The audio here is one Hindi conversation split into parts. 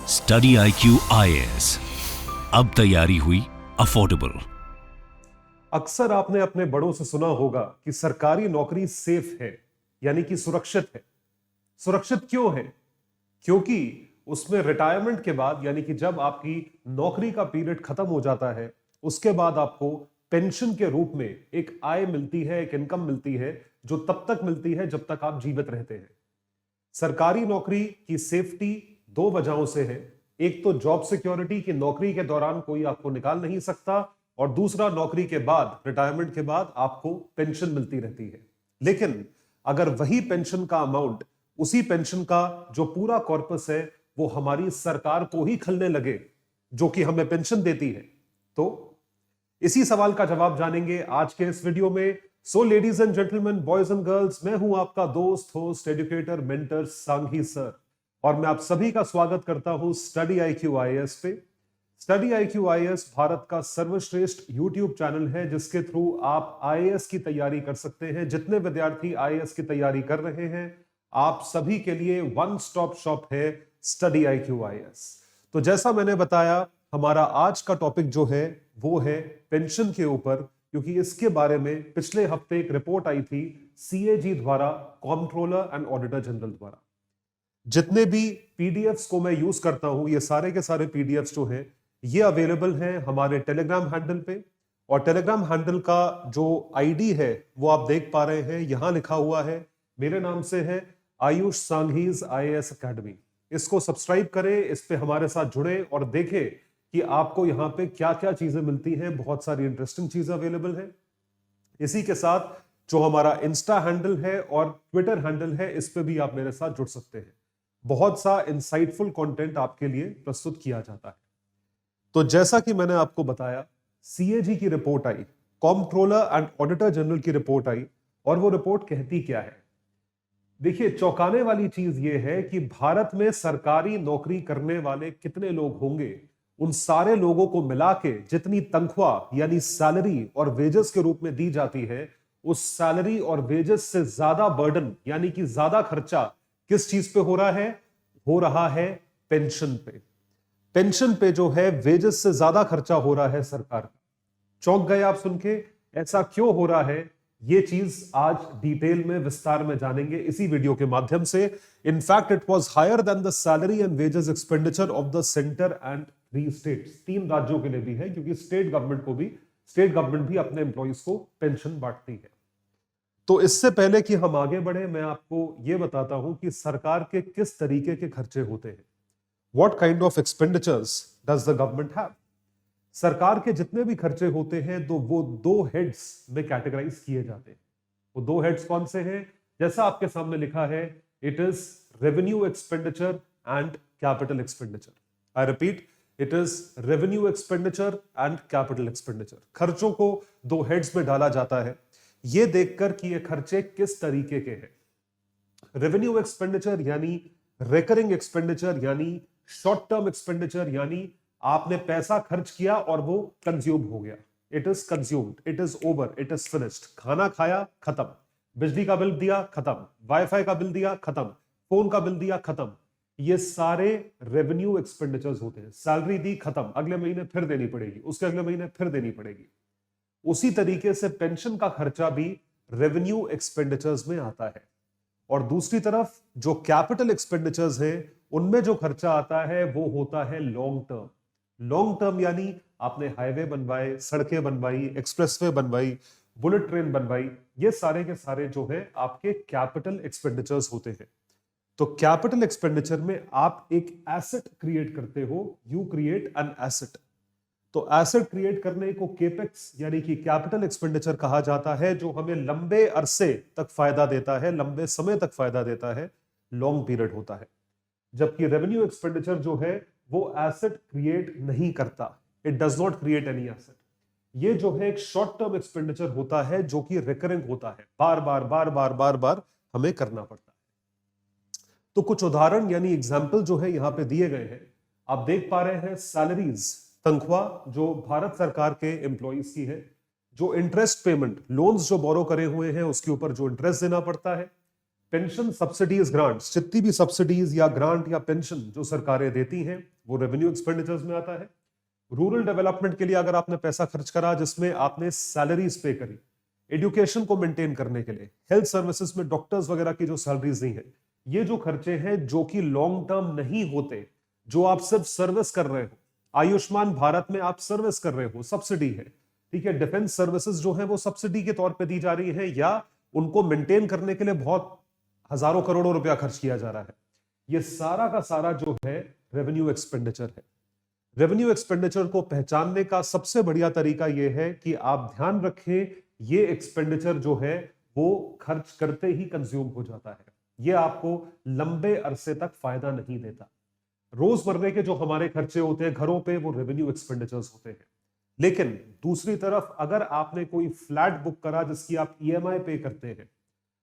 स्टडी IQ IAS, अब तैयारी हुई अफोर्डेबल। अक्सर आपने अपने बड़ों से सुना होगा कि सरकारी नौकरी सेफ है, यानी कि सुरक्षित है। सुरक्षित क्यों है? क्योंकि उसमें रिटायरमेंट के बाद, यानी कि जब आपकी नौकरी का पीरियड खत्म हो जाता है, उसके बाद आपको पेंशन के रूप में एक आय मिलती है, एक इनकम मिलती है, जो तब तक मिलती है जब तक आप जीवित रहते हैं। सरकारी नौकरी की सेफ्टी दो वजहों से है। एक तो जॉब सिक्योरिटी की, नौकरी के दौरान कोई आपको निकाल नहीं सकता, और दूसरा नौकरी के बाद, रिटायरमेंट के बाद आपको पेंशन मिलती रहती है। लेकिन अगर वही पेंशन का अमाउंट, उसी पेंशन का जो पूरा कॉर्पस है, वो हमारी सरकार को ही खलने लगे, जो कि हमें पेंशन देती है, तो इसी सवाल का जवाब जानेंगे आज के इस वीडियो में। So ladies and gentleman, boys and girls, मैं हूं आपका दोस्त, host, educator, mentor Sanghi sir, और मैं आप सभी का स्वागत करता हूं स्टडी IQ IAS पे। स्टडी IQ IAS भारत का सर्वश्रेष्ठ यूट्यूब चैनल है, जिसके थ्रू आप IAS की तैयारी कर सकते हैं। जितने विद्यार्थी IAS की तैयारी कर रहे हैं, आप सभी के लिए वन स्टॉप शॉप है स्टडी IQ IAS। तो जैसा मैंने बताया, हमारा आज का टॉपिक जो है वो है पेंशन के ऊपर, क्योंकि इसके बारे में पिछले हफ्ते एक रिपोर्ट आई थी CAG द्वारा, कंट्रोलर एंड ऑडिटर जनरल द्वारा। जितने भी PDFs को मैं यूज करता हूं, ये सारे के सारे PDFs जो हैं, ये अवेलेबल हैं हमारे टेलीग्राम हैंडल पे। और टेलीग्राम हैंडल का जो ID है वो आप देख पा रहे हैं, यहां लिखा हुआ है, मेरे नाम से है आयुष सांघीज IAS अकेडमी। इसको सब्सक्राइब करें, इस पे हमारे साथ जुड़े और देखें कि आपको यहाँ पे क्या क्या चीजें मिलती हैं। बहुत सारी इंटरेस्टिंग चीजें अवेलेबल हैं। इसी के साथ जो हमारा इंस्टा हैंडल है और ट्विटर हैंडल है, इस पे भी आप मेरे साथ जुड़ सकते हैं। बहुत सा इंसाइटफुल कंटेंट आपके लिए प्रस्तुत किया जाता है। तो जैसा कि मैंने आपको बताया, CAG की report I, controller and auditor general की रिपोर्ट आई, और वो रिपोर्ट कहती क्या है? देखिए, चौंकाने वाली चीज ये है कि भारत में सरकारी नौकरी करने वाले कितने लोग होंगे, उन सारे लोगों को मिला के जितनी तनख्वाह यानी सैलरी और वेजेस के रूप में दी जाती है, उस सैलरी और वेजेस से ज्यादा बर्डन यानी कि ज्यादा खर्चा किस चीज पे हो रहा है? हो रहा है पेंशन पे। पेंशन पे जो है वेजेस से ज्यादा खर्चा हो रहा है सरकार का। चौंक गए आप सुन के? ऐसा क्यों हो रहा है, ये चीज आज डिटेल में विस्तार में जानेंगे इसी वीडियो के माध्यम से। In fact it was higher than the salary and wages expenditure of the centre and 3 states. 3 राज्यों के लिए भी है, क्योंकि स्टेट गवर्नमेंट भी अपने एम्प्लॉइज को पेंशन बांटती है। तो इससे पहले कि हम आगे बढ़े, मैं आपको यह बताता हूं कि सरकार के किस तरीके के खर्चे होते हैं। What kind of expenditures does the government have? सरकार के जितने भी खर्चे होते हैं, तो वो 2 हेड्स में कैटेगराइज किए जाते हैं। वो 2 हेड्स कौन से हैं? जैसा आपके सामने लिखा है, it is revenue expenditure and capital expenditure. I repeat, it is revenue expenditure and capital expenditure. खर्चों को 2 हेड्स में डाला जाता है, ये देखकर कि ये खर्चे किस तरीके के हैं। रेवेन्यू एक्सपेंडिचर यानी रिकरिंग एक्सपेंडिचर, यानी शॉर्ट टर्म एक्सपेंडिचर, यानी आपने पैसा खर्च किया और वो कंज्यूम हो गया। It is consumed, it is over, it is finished. खाना खाया, खत्म। बिजली का बिल दिया, खत्म। वाईफाई का बिल दिया, खत्म। फोन का बिल दिया, खत्म। ये सारे रेवेन्यू एक्सपेंडिचर्स होते हैं। सैलरी दी, खत्म, अगले महीने फिर देनी पड़ेगी, उसके अगले महीने फिर देनी पड़ेगी। उसी तरीके से पेंशन का खर्चा भी रेवेन्यू एक्सपेंडिचर्स में आता है। और दूसरी तरफ जो कैपिटल एक्सपेंडिचर्स हैं, उनमें जो खर्चा आता है वो होता है लॉन्ग टर्म। लॉन्ग टर्म यानी आपने हाईवे बनवाए, सड़कें बनवाई, एक्सप्रेसवे बनवाई, बुलेट ट्रेन बनवाई, ये सारे के सारे जो है आपके कैपिटल एक्सपेंडिचर्स होते हैं। तो कैपिटल एक्सपेंडिचर में आप एक एसेट क्रिएट करते हो, यू क्रिएट एन एसेट। तो एसेट क्रिएट करने को केपेक्स यानी कि कैपिटल एक्सपेंडिचर कहा जाता है, जो हमें लंबे अरसे तक फायदा देता है, लंबे समय तक फायदा देता है, लॉन्ग पीरियड होता है। जबकि रेवेन्यू एक्सपेंडिचर जो है वो एसेट क्रिएट नहीं करता, it does not create any asset. ये जो है एक शॉर्ट टर्म एक्सपेंडिचर होता है, जो कि रिकरिंग होता है, बार बार हमें करना पड़ता है। तो कुछ उदाहरण यानी एग्जाम्पल जो है यहां पे दिए गए हैं। आप देख पा रहे हैं सैलरीज, तनख्वाह जो भारत सरकार के एम्प्लॉइज की है, जो इंटरेस्ट पेमेंट, लोन्स जो बोरो करे हुए हैं उसके ऊपर जो इंटरेस्ट देना पड़ता है, पेंशन सब्सिडीज ग्रांट्स, जितनी भी सब्सिडीज या ग्रांट या पेंशन जो सरकारें देती हैं वो रेवेन्यू एक्सपेंडिचर्स में आता है। रूरल डेवलपमेंट के लिए अगर आपने पैसा खर्च करा जिसमें आपने सैलरीज पे करी, एजुकेशन को मेंटेन करने के लिए, हेल्थ सर्विसेज में डॉक्टर्स वगैरह की जो सैलरीज दी है, ये जो खर्चे हैं जो कि लॉन्ग टर्म नहीं होते, जो आप सिर्फ सर्विस कर रहे हो, आयुष्मान भारत में आप सर्विस कर रहे हो, सब्सिडी है, ठीक है। डिफेंस सर्विसेज जो है वो सब्सिडी के तौर पे दी जा रही है या उनको मेंटेन करने के लिए बहुत हजारों करोड़ों रुपया खर्च किया जा रहा है। ये सारा का सारा जो है रेवेन्यू एक्सपेंडिचर है। रेवेन्यू एक्सपेंडिचर को पहचानने का सबसे बढ़िया तरीका यह है कि आप ध्यान रखें ये एक्सपेंडिचर जो है वो खर्च करते ही कंज्यूम हो जाता है, ये आपको लंबे अरसे तक फायदा नहीं देता। रोजमर्रे के जो हमारे खर्चे होते हैं घरों पे वो रेवेन्यू एक्सपेंडिचर्स होते हैं। लेकिन दूसरी तरफ अगर आपने कोई फ्लैट बुक करा जिसकी आप ईएमआई पे करते हैं,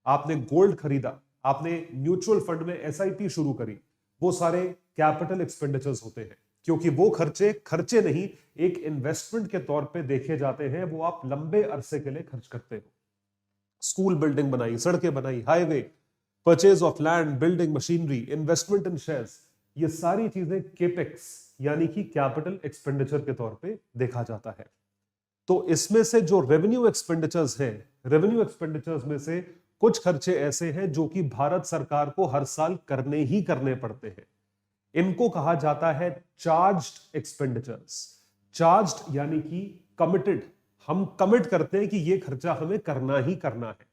आपने गोल्ड खरीदा, आपने म्यूचुअल फंड में एसआईपी शुरू करी, वो सारे कैपिटल एक्सपेंडिचर्स होते हैं, क्योंकि वो खर्चे नहीं एक इन्वेस्टमेंट के तौर पे देखे जाते हैं, वो आप लंबे अरसे के लिए खर्च करते हो। स्कूल बिल्डिंग बनाई, सड़कें बनाई, highway, purchase of land, building, machinery, investment in shares, ये सारी चीजें केपेक्स यानी कि कैपिटल एक्सपेंडिचर के तौर पे देखा जाता है। तो इसमें से जो रेवेन्यू एक्सपेंडिचर्स हैं, रेवेन्यू एक्सपेंडिचर्स में से कुछ खर्चे ऐसे हैं जो कि भारत सरकार को हर साल करने ही करने पड़ते हैं। इनको कहा जाता है चार्ज्ड एक्सपेंडिचर्स। चार्ज्ड यानी कि कमिटेड, हम कमिट करते हैं कि ये खर्चा हमें करना ही करना है।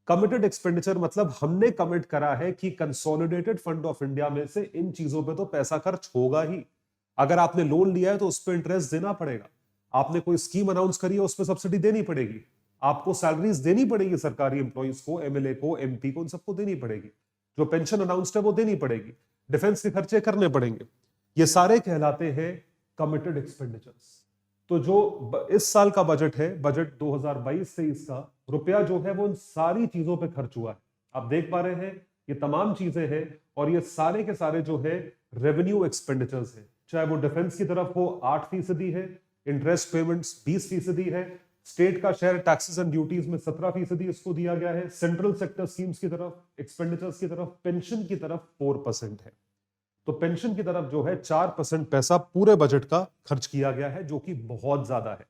कमिटेड एक्सपेंडिचर मतलब हमने कमिट करा है कि कंसोलिडेटेड फंड ऑफ इंडिया में से इन चीजों पे तो पैसा खर्च होगा ही। अगर आपने लोन लिया है तो उस पर इंटरेस्ट देना पड़ेगा, आपने कोई स्कीम अनाउंस करी है उस पर सब्सिडी देनी पड़ेगी, आपको सैलरीज देनी पड़ेगी सरकारी एम्प्लॉइज को, एमएलए को, एमपी को, उन सबको देनी पड़ेगी, जो पेंशन अनाउंस्ड है वो देनी पड़ेगी, डिफेंस के खर्चे करने पड़ेंगे। ये सारे कहलाते हैं कमिटेड एक्सपेंडिचर्स। तो जो इस साल का बजट है, बजट 2022-23 का, रुपया जो है वो इन सारी चीजों पे खर्च हुआ है। आप देख पा रहे हैं ये तमाम चीजें हैं और ये सारे के सारे जो है रेवेन्यू एक्सपेंडिचर्स है। चाहे वो डिफेंस की तरफ वो 8% है, इंटरेस्ट पेमेंट्स 20% है, स्टेट का शेयर टैक्सेस एंड ड्यूटीज में 17% इसको दिया गया है, सेंट्रल सेक्टर स्कीम्स की तरफ, एक्सपेंडिचर्स की तरफ, पेंशन की तरफ 4% है। तो पेंशन की तरफ जो है 4% पैसा पूरे बजट का खर्च किया गया है, जो कि बहुत ज्यादा है।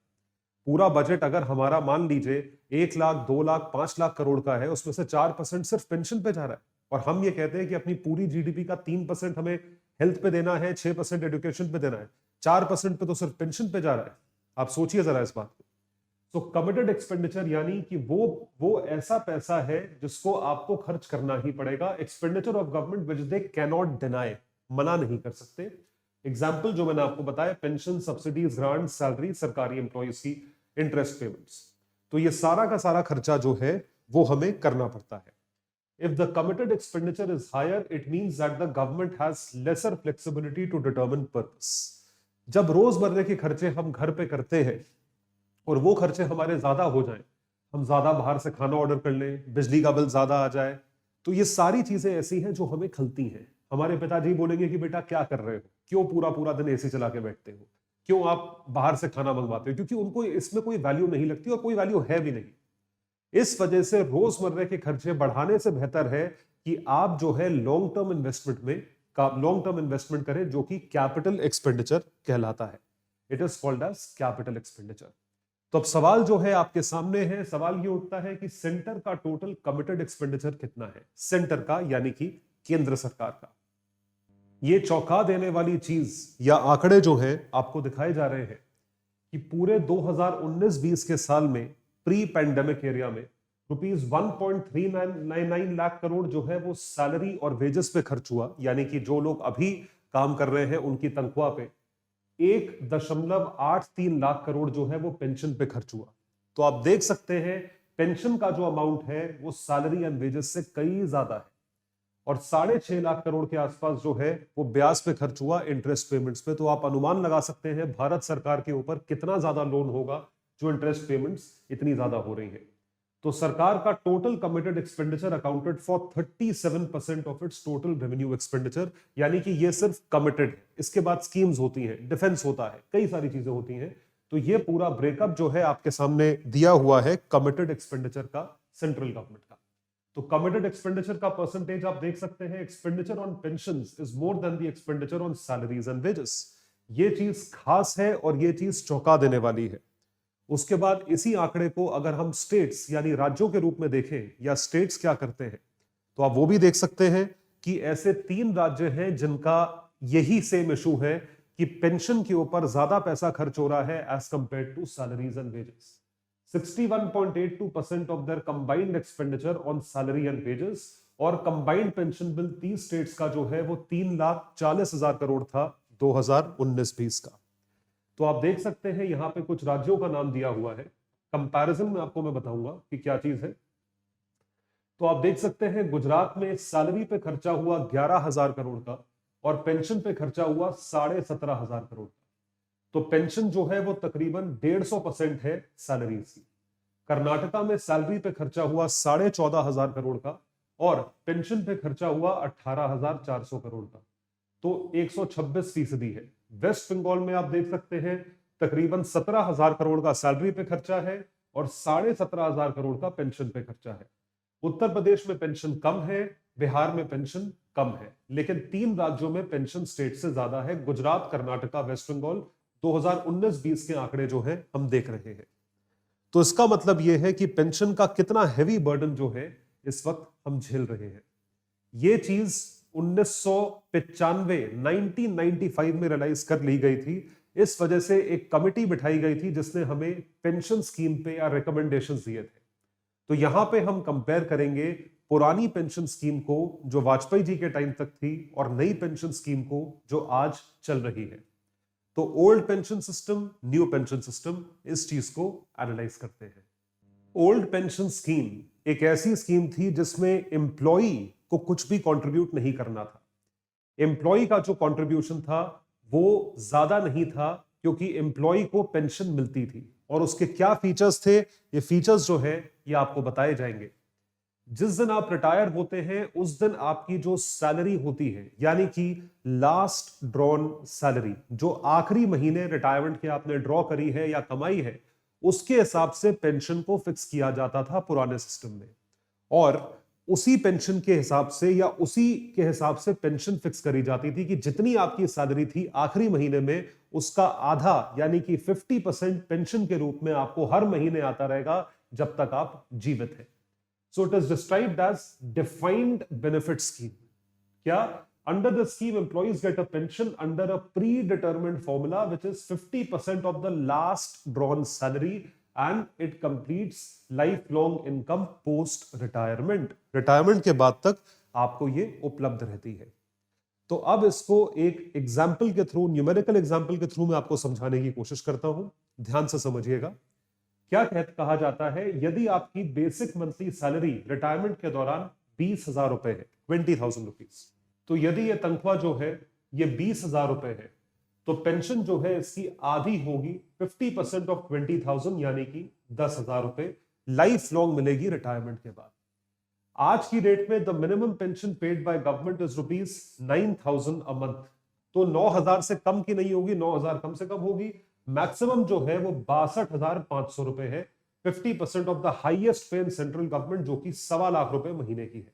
पूरा बजट अगर हमारा मान लीजिए 1 लाख, 2 लाख, 5 लाख करोड़ का है, उसमें से 4% सिर्फ पेंशन पे जा रहा है। और हम ये कहते हैं कि अपनी पूरी जीडीपी का 3% हमें हेल्थ पे देना है, 6% एजुकेशन पे देना है, 4% पे तो सिर्फ पेंशन पे जा रहा है। आप सोचिए जरा इस बात को। तो कमिटेड एक्सपेंडिचर यानी कि वो ऐसा पैसा है जिसको आपको खर्च करना ही पड़ेगा। Expenditure of government which they can not deny, मना नहीं कर सकते। एग्जाम्पल जो मैंने आपको बताया, पेंशन, सब्सिडीज, ग्रांट, सैलरी, सरकारी एम्प्लॉइज की इंटरेस्ट पेमेंट्स, तो ये सारा का सारा खर्चा जो है वो हमें करना पड़ता है। If the committed expenditure is higher, it means that the government has lesser flexibility to determine purpose. जब रोजमर्रे के खर्चे हम घर पे करते हैं और वो खर्चे हमारे ज्यादा हो जाएं, हम ज्यादा बाहर से खाना ऑर्डर कर लें, बिजली का बिल ज्यादा आ जाए, तो ये सारी चीजें ऐसी हैं जो हमें खलती हैं। हमारे पिताजी बोलेंगे कि बेटा क्या कर रहे हो, क्यों पूरा पूरा दिन एसी चला के बैठते हो, क्यों आप बाहर से खाना मंगवाते हो, क्योंकि उनको इसमें कोई वैल्यू नहीं लगती और कोई वैल्यू है भी नहीं। इस वजह से रोजमर्रे के खर्चे बढ़ाने से बेहतर है कि आप जो है लॉन्ग टर्म इन्वेस्टमेंट करें, जो कि कैपिटल एक्सपेंडिचर कहलाता है। It is called as capital expenditure. तो अब सवाल जो है आपके सामने है, सवाल ये उठता है कि सेंटर का टोटल कमिटेड एक्सपेंडिचर कितना है, सेंटर का यानी कि केंद्र सरकार का। ये चौंका देने वाली चीज या आंकड़े जो है आपको दिखाए जा रहे हैं कि पूरे 2019-20 के साल में प्री पैंडेमिक एरिया में रुपीज 1.399 लाख करोड़ जो है वो सैलरी और वेजेस पे खर्च हुआ, यानी कि जो लोग अभी काम कर रहे हैं उनकी तनख्वाह पे। 1.83 लाख करोड़ जो है वो पेंशन पे खर्च हुआ। तो आप देख सकते हैं पेंशन का जो अमाउंट है वो सैलरी एंड वेजेस से कई ज्यादा है। और 6.5 लाख करोड़ के आसपास जो है वो ब्याज पे खर्च हुआ, इंटरेस्ट पेमेंट्स पे। तो आप अनुमान लगा सकते हैं भारत सरकार के ऊपर कितना ज्यादा लोन होगा जो इंटरेस्ट पेमेंट्स इतनी ज्यादा हो रही है। तो सरकार का total committed expenditure accounted for 37% of its total revenue expenditure, यानी कि ये सिर्फ कमिटेड है। इसके बाद स्कीम्स होती हैं, डिफेंस होता है, कई सारी चीजें होती हैं। तो ये पूरा ब्रेकअप जो है आपके सामने दिया हुआ है कमिटेड एक्सपेंडिचर का सेंट्रल गवर्नमेंट का। तो कमिटेड एक्सपेंडिचर का परसेंटेज आप देख सकते हैं, expenditure on pensions is more than the expenditure on salaries and wages. ये चीज खास है और ये चीज चौंका देने वाली है। उसके बाद इसी आंकड़े को अगर हम स्टेट्स यानी राज्यों के रूप में देखें या स्टेट्स क्या करते हैं, तो आप वो भी देख सकते हैं कि ऐसे 3 राज्य हैं जिनका यही सेम इशू है कि पेंशन के ऊपर ज्यादा पैसा खर्च हो रहा है as compare to salaries and wages. 61.82% of their combined expenditure on salary and wages, और कंबाइंड पेंशन बिल 30 स्टेट्स का जो है वो 3,40,000 करोड़ था 2019-20 का। तो आप देख सकते हैं यहां पे कुछ राज्यों का नाम दिया हुआ है, कंपैरिजन में आपको मैं बताऊंगा कि क्या चीज है। तो आप देख सकते हैं गुजरात में सैलरी पे खर्चा हुआ 11,000 करोड़ का और पेंशन पे खर्चा हुआ 17,500 करोड़ का। तो पेंशन जो है वो तकरीबन 150% है सैलरीज की। कर्नाटका में सैलरी पे खर्चा हुआ 14,500 करोड़ का और पेंशन पे खर्चा हुआ 18,400 करोड़ का, तो 126% है। वेस्ट बंगाल में आप देख सकते हैं तकरीबन 17,000 करोड़ का सैलरी पे खर्चा है और 17,500 करोड़ का पेंशन पे खर्चा है। उत्तर प्रदेश में पेंशन कम है, बिहार में पेंशन कम है, लेकिन 3 राज्यों में पेंशन स्टेट से ज्यादा है, गुजरात, कर्नाटका, वेस्ट बंगाल। 2019-20 के आंकड़े जो है हम देख रहे हैं। तो इसका मतलब यह है कि पेंशन का कितना हैवी बर्डन जो है इस वक्त हम झेल रहे हैं। यह चीज 1995 में रियलाइज कर ली गई थी। इस वजह से एक कमिटी बिठाई गई थी जिसने हमें पेंशन स्कीम पे या रिकमेंडेशंस दिए थे। तो यहां पे हम कंपेयर करेंगे पुरानी पेंशन स्कीम को जो वाजपेयी जी के टाइम तक थी और नई पेंशन स्कीम को जो आज चल रही है। तो old pension system, new pension system, इस चीज को एनालाइज करते हैं। ओल्ड पेंशन स्कीम एक ऐसी स्कीम थी जिसमें एम्प्लॉई को कुछ भी कंट्रीब्यूट नहीं करना था। एम्प्लॉय का जो कंट्रीब्यूशन था वो ज्यादा नहीं था क्योंकि एम्प्लॉय को पेंशन मिलती थी। और उसके क्या फीचर्स थे, ये फीचर्स जो है ये आपको बताए जाएंगे। जिस दिन आप रिटायर होते हैं उस दिन आपकी जो सैलरी होती है, यानी कि लास्ट ड्रॉन सैलरी, जो आखिरी महीने रिटायरमेंट के आपने ड्रॉ करी है या कमाई है, उसके हिसाब से पेंशन को फिक्स किया जाता था पुराने सिस्टम में। और उसी पेंशन के हिसाब से या उसी के हिसाब से पेंशन फिक्स करी जाती थी कि जितनी आपकी सैलरी थी आखिरी महीने में उसका आधा यानी कि 50% पेंशन के रूप में आपको हर महीने आता रहेगा जब तक आप जीवित हैं। So it is described as defined benefit scheme. क्या? Under the scheme employees get a pension under a pre determined formula which is 50% of the last drawn salary and it completes life long income post retirement. Retirement के बाद तक आपको ये उपलब्ध रहती है। तो अब इसको एक एग्जाम्पल के थ्रू, न्यूमेरिकल एग्जाम्पल के थ्रू मैं आपको समझाने की कोशिश करता हूं। ध्यान से समझिएगा। क्या कहा जाता है, यदि आपकी बेसिक मंथली सैलरी रिटायरमेंट के दौरान 20,000 रुपए है, 20,000 रुपीज, तो यदि ये तनख्वाह जो है ये 20,000 रुपए है तो पेंशन जो है इसकी आधी होगी, 50% ऑफ 20,000 यानी कि 10,000 रुपए लाइफ लॉन्ग मिलेगी रिटायरमेंट के बाद। आज की डेट में the minimum pension paid by government is ₹9,000 a month. तो 9,000 से कम की नहीं होगी, 9,000 कम से कम होगी। मैक्सिमम जो है वो 62,500 रुपए है, 50% ऑफ द हाईएस्ट पे इन सेंट्रल गवर्नमेंट, जो कि 1.25 लाख रुपए महीने की है।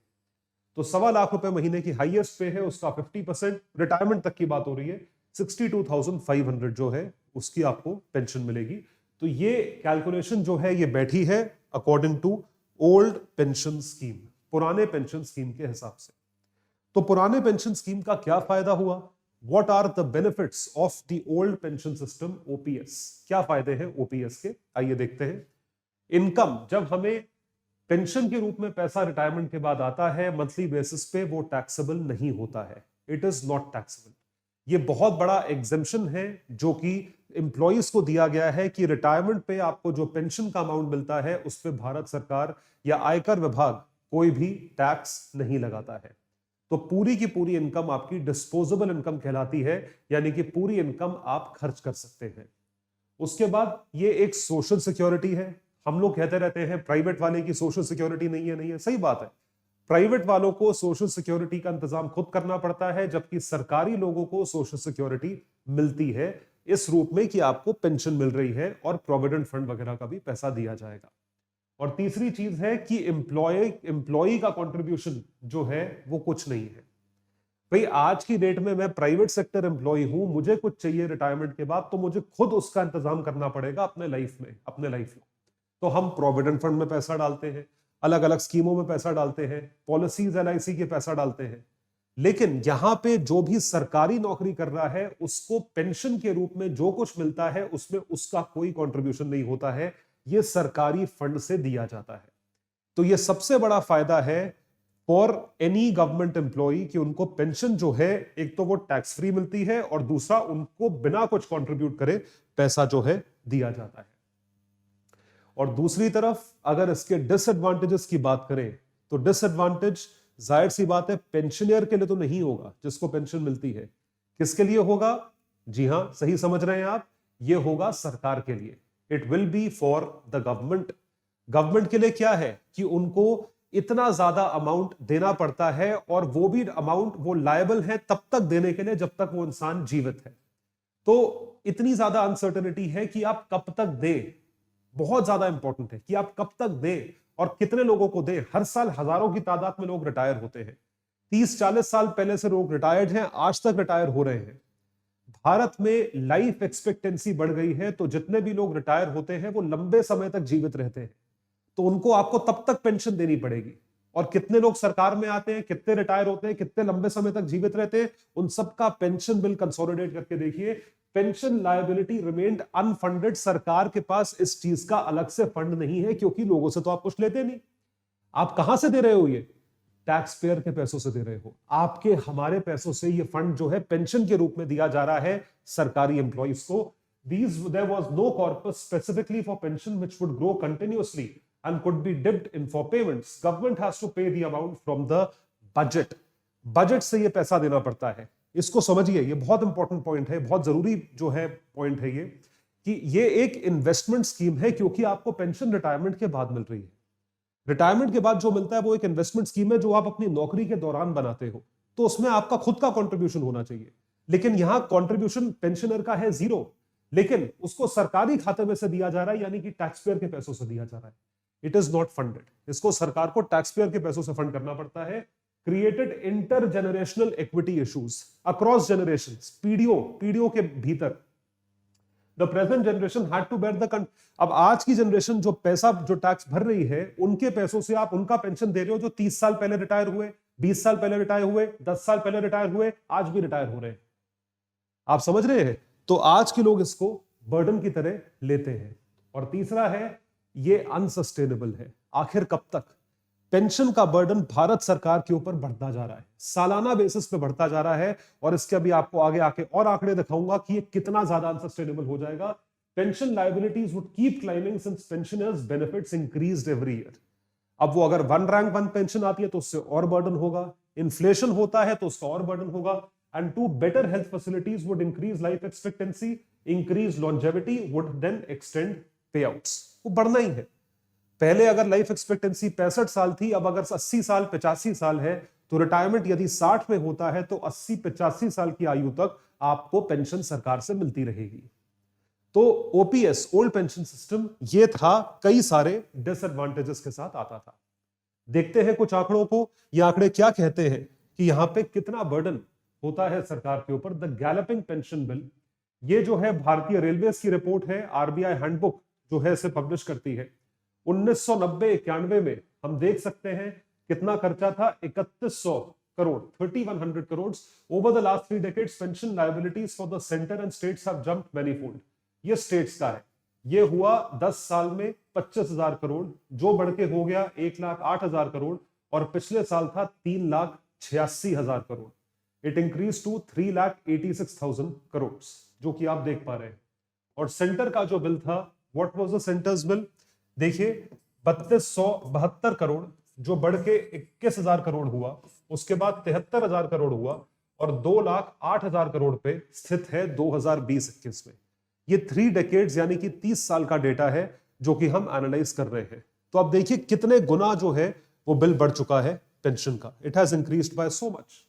तो 1.25 लाख रुपए महीने की हाईएस्ट पे है, उसका 50%, रिटायरमेंट तक की बात हो रही है, 62,500 जो है उसकी आपको पेंशन मिलेगी। तो ये कैलकुलेशन जो है ये बैठी है according to old pension scheme, पुराने पेंशन स्कीम के हिसाब से। तो पुराने पेंशन स्कीम का क्या फायदा हुआ? What are the benefits of the old pension system OPS? क्या फायदे हैं ओपीएस के, आइए देखते हैं। इनकम, जब हमें पेंशन के रूप में पैसा रिटायरमेंट के बाद आता है मंथली बेसिस पे, वो टैक्सेबल नहीं होता है, इट इज नॉट टैक्सेबल। ये बहुत बड़ा एग्जेम्पशन है जो कि एम्प्लॉइज को दिया गया है कि रिटायरमेंट पे आपको जो पेंशन का अमाउंट मिलता है उस पर भारत सरकार या आयकर विभाग कोई भी टैक्स नहीं लगाता है। तो पूरी की पूरी इनकम आपकी डिस्पोजेबल इनकम कहलाती है, यानी कि पूरी इनकम आप खर्च कर सकते हैं। उसके बाद ये एक सोशल सिक्योरिटी है। हम लोग कहते रहते हैं प्राइवेट वाले की सोशल सिक्योरिटी नहीं है, नहीं है, सही बात है। प्राइवेट वालों को सोशल सिक्योरिटी का इंतजाम खुद करना पड़ता है, जबकि सरकारी लोगों को सोशल सिक्योरिटी मिलती है इस रूप में कि आपको पेंशन मिल रही है और प्रोविडेंट फंड वगैरह का भी पैसा दिया जाएगा। और तीसरी चीज है कि एम्प्लॉय का कंट्रीब्यूशन जो है वो कुछ नहीं है। भाई आज की डेट में मैं प्राइवेट सेक्टर एम्प्लॉय हूं, मुझे कुछ चाहिए रिटायरमेंट के बाद तो मुझे खुद उसका इंतजाम करना पड़ेगा अपने लाइफ में। तो हम प्रोविडेंट फंड में पैसा डालते हैं, अलग अलग स्कीमों में पैसा डालते हैं, पॉलिसीज एलआईसी के पैसा डालते हैं। लेकिन यहां पे जो भी सरकारी नौकरी कर रहा है उसको पेंशन के रूप में जो कुछ मिलता है उसमें उसका कोई कंट्रीब्यूशन नहीं होता है, ये सरकारी फंड से दिया जाता है। तो ये सबसे बड़ा फायदा है फॉर एनी गवर्नमेंट एम्प्लॉय कि उनको पेंशन जो है एक तो वो टैक्स फ्री मिलती है और दूसरा उनको बिना कुछ कंट्रीब्यूट करे पैसा जो है दिया जाता है। और दूसरी तरफ अगर इसके डिसएडवांटेजेस की बात करें तो डिसएडवांटेज जाहिर सी बात है पेंशनियर के लिए तो नहीं होगा, जिसको पेंशन मिलती है किसके लिए होगा? जी हां, सही समझ रहे हैं आप, ये होगा सरकार के लिए। It will be for the government. Government के लिए क्या है कि उनको इतना ज्यादा अमाउंट देना पड़ता है और वो भी अमाउंट वो लायबल है तब तक देने के लिए जब तक वो इंसान जीवित है। तो इतनी ज्यादा अनसर्टेनिटी है कि आप कब तक दे, बहुत ज्यादा इंपॉर्टेंट है कि आप कब तक दे और कितने लोगों को दे। हर साल हजारों की तादाद में लोग रिटायर होते हैं, 30-40 साल पहले से लोग रिटायर्ड हैं, आज तक रिटायर हो रहे हैं। भारत में लाइफ एक्सपेक्टेंसी बढ़ गई है तो जितने भी लोग रिटायर होते हैं वो लंबे समय तक जीवित रहते हैं, तो उनको आपको तब तक पेंशन देनी पड़ेगी। और कितने लोग सरकार में आते हैं, कितने रिटायर होते हैं, कितने लंबे समय तक जीवित रहते हैं, उन सबका पेंशन बिल कंसोलिडेट करके देखिए, पेंशन लायबिलिटी रिमेन्ड अनफंडेड। सरकार के पास इस चीज का अलग से फंड नहीं है क्योंकि लोगों से तो आप कुछ लेते नहीं। आप कहां से दे रहे हो? ये टैक्स पेयर के पैसों से दे रहे हो, आपके हमारे पैसों से ये फंड जो है पेंशन के रूप में दिया जा रहा है सरकारी एम्प्लॉइज को। There was no corpus specifically for pension which would grow continuously and could be dipped in for payments. Government has to pay the amount from the budget. Budget से ये पैसा देना पड़ता है, इसको समझिए, ये बहुत इंपॉर्टेंट पॉइंट है, बहुत जरूरी जो है पॉइंट है ये, कि ये एक इन्वेस्टमेंट स्कीम है क्योंकि आपको पेंशन रिटायरमेंट के बाद मिल रही है। रिटायरमेंट के बाद जो मिलता है वो एक इन्वेस्टमेंट स्कीम है जो आप अपनी नौकरी के दौरान बनाते हो, तो उसमें आपका खुद का कंट्रीब्यूशन होना चाहिए। लेकिन यहां कंट्रीब्यूशन पेंशनर का है 0, लेकिन उसको सरकारी खाते में से दिया जा रहा है, यानी कि टैक्स पेयर के पैसों से दिया जा रहा है। इट इज नॉट फंडेड, इसको सरकार को टैक्स पेयर के पैसों से फंड करना पड़ता है। Created intergenerational equity issues across generations, पीढ़ियों के भीतर। The present generation had to bear the. अब आज की जनरेशन जो पैसा जो टैक्स भर रही है उनके पैसों से आप उनका पेंशन दे रहे हो जो 30 साल पहले रिटायर हुए, 20 साल पहले रिटायर हुए, 10 साल पहले रिटायर हुए, आज भी रिटायर हो रहे हैं। आप समझ रहे हैं? तो आज के लोग इसको बर्डन की तरह लेते हैं। और तीसरा है ये अनसस्टेनेबल है। आखिर कब तक? पेंशन का बर्डन भारत सरकार के ऊपर बढ़ता जा रहा है, सालाना बेसिस पे बढ़ता जा रहा है, और इसके अभी आपको आगे आके और आंकड़े दिखाऊंगा कि ये कितना ज्यादा अनसस्टेनेबल हो जाएगा। Pension liabilities would keep climbing since pensioners benefits increased every year. अब वो अगर 1 रैंक 1 पेंशन आती है तो उससे और बर्डन होगा, इन्फ्लेशन होता है तो उसका और बर्डन होगा। And two better health facilities would increase life expectancy, increase longevity, would then extend payouts. वो बढ़ना ही है। पहले अगर लाइफ एक्सपेक्टेंसी 65 साल थी, अब अगर 80 साल 85 साल है, तो रिटायरमेंट यदि 60 में होता है तो 80-85 साल की आयु तक आपको पेंशन सरकार से मिलती रहेगी। तो ओपीएस, ओल्ड पेंशन सिस्टम, ये था, कई सारे डिसएडवांटेजेस के साथ आता था। देखते हैं कुछ आंकड़ों को। ये आंकड़े क्या कहते हैं कि यहां पे कितना बर्डन होता है सरकार के ऊपर। द गैलपिंग पेंशन बिल, ये जो है भारतीय रेलवेज की रिपोर्ट है, आरबीआई हैंडबुक जो है इसे पब्लिश करती है। 1990-91 में हम देख सकते हैं कितना खर्चा था, 3100 crore, 3100 crore. Over the last 3 decades pension liabilities for the centre and states have jumped manifold. ये स्टेट्स का है, ये हुआ 10 साल में 25,000 करोड़, जो बढ़ के हो गया 1,08,000 करोड़, और पिछले साल था 3,86,000 crore. It increase to 3,86,000 crore, जो कि आप देख पा रहे हैं। और सेंटर का जो बिल था, what was the centres bill? देखिए 3272 करोड़, जो बढ़ के 21,000 करोड़ हुआ, उसके बाद 73,000 करोड़ हुआ, और 2,08,000 करोड़ पे स्थित है 2020-21 में। ये 3 decades यानी कि 30 साल का डेटा है जो कि हम एनालाइज कर रहे हैं। तो अब देखिए कितने गुना जो है वो बिल बढ़ चुका है पेंशन का। It has increased by so much.